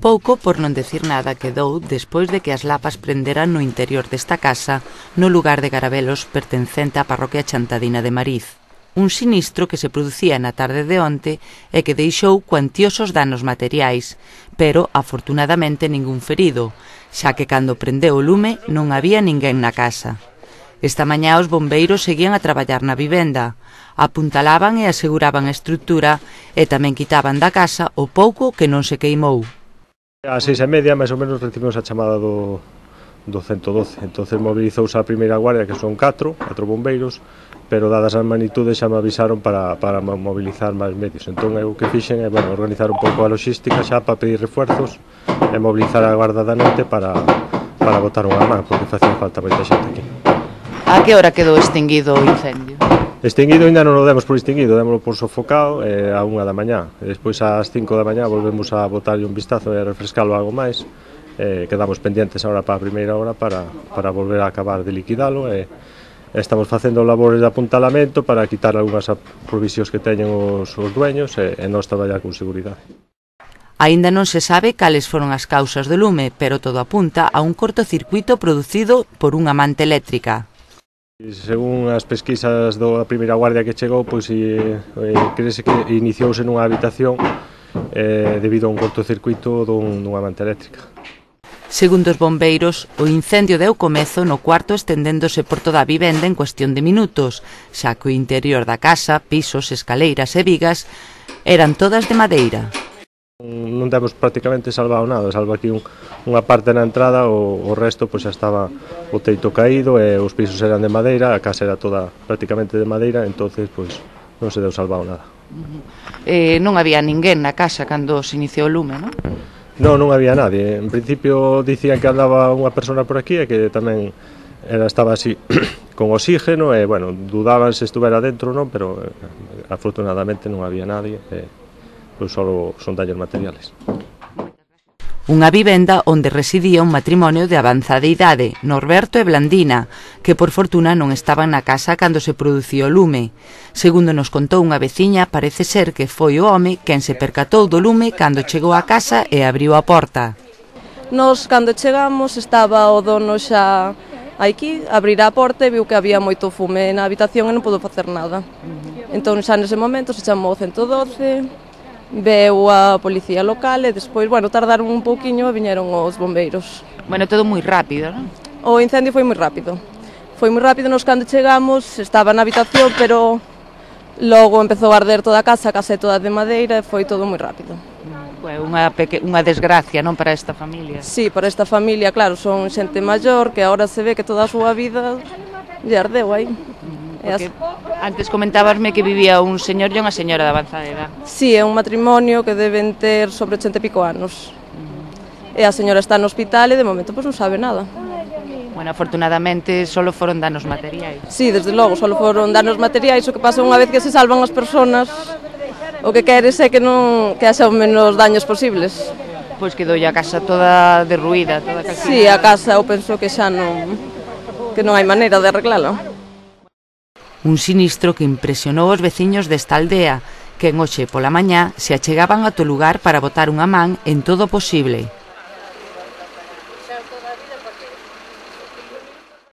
Pouco, por non decir nada, quedou despois de que as lapas prenderan no interior desta casa, no lugar de Garabelos pertencente á parroquia Chantadina de Mariz. Un sinistro que se producía na tarde de onte e que deixou cuantiosos danos materiais, pero, afortunadamente, ningún ferido, xa que cando prendeu o lume non había ninguén na casa. Esta mañá os bombeiros seguían a traballar na vivenda, apuntalaban e aseguraban a estrutura e tamén quitaban da casa o pouco que non se queimou. Ás 6:30, máis ou menos, recibimos a chamada do 112, entonces movilizouse a primeira guardia, que son 4 bombeiros, pero dadas as magnitudes xa me avisaron para mobilizar máis medios. Entón eu que fixen é, organizar un pouco a logística xa para pedir refuerzos e mobilizar a Garda da Noite para botar unha man, porque facía falta moita xente aquí. A que hora quedou extinguido o incendio? Extinguido ainda non o demos por extinguido, démoslo por sofocado a 1 da mañá. E despois ás 5 da mañá volvemos a botarlle un vistazo e refrescalo algo máis. Quedamos pendientes agora para a primeira hora para volver a acabar de liquidalo e estamos facendo labores de apuntalamento para quitar algunhas provisións que teñen os dueños e nós traballar con seguridade. Aínda non se sabe cales foron as causas do lume, pero todo apunta a un cortocircuito producido por unha manta eléctrica. Según as pesquisas da primeira guardia que chegou, pois crese que iniciouse nunha habitación debido a un cortocircuito dunha manta eléctrica. Segundo os bombeiros, o incendio deu comezo no cuarto estendéndose por toda a vivenda en cuestión de minutos, xa que o interior da casa, pisos, escaleiras e vigas eran todas de madeira. Non temos prácticamente salvado nada, salvo aquí unha parte na entrada, o resto pois xa estaba o teito caído e os pisos eran de madeira, a casa era toda prácticamente de madeira, entonces pois non se deu salvado nada. Non había ninguén na casa cando se iniciou o lume, non? Non había nadie. En principio dicían que andaba unha persona por aquí e que tamén estaba así con oxígeno e, dudaban se estuvera dentro ou non, pero afortunadamente non había nadie pois só son daños materiales. Unha vivenda onde residía un matrimonio de avanzada idade, Norberto e Blandina, que por fortuna non estaban na casa cando se produciu o lume. Segundo nos contou unha veciña, parece ser que foi o home quen se percatou do lume cando chegou á casa e abriu a porta. Nos, cando chegamos, estaba o dono xa aquí, abrir a porta e viu que había moito fume na habitación e non pudo facer nada. Entón xa nese momento se chamou 112, veu a policía local e despois, tardaron un pouquiño e viñeron os bombeiros. Todo moi rápido, non? O incendio foi moi rápido. Foi moi rápido, nos cando chegamos estaba na habitación, pero logo empezou a arder toda a casa é toda de madeira e foi todo moi rápido. Unha desgracia, non, para esta familia? Sí, para esta familia, claro, son xente maior que agora se ve que toda a súa vida lle ardeu aí. Porque antes comentábasme que vivía un señor e unha señora de avanzada edad. Sí, é un matrimonio que deben ter sobre 80 e pico anos. E a señora está no hospital e de momento non sabe nada. Afortunadamente só foron danos materiais. Sí, desde logo, só foron danos materiais. O que pasa unha vez que se salvan as persoas, o que queres é que haxa os menos daños posibles. Pois quedou a casa toda derruída, toda calcinada. Sí, a casa eu penso que xa non hai maneira de arreglala. Un sinistro que impresionou os veciños desta aldea, que en hoxe pola mañá se achegaban ao lugar para botar unha man en todo o posible.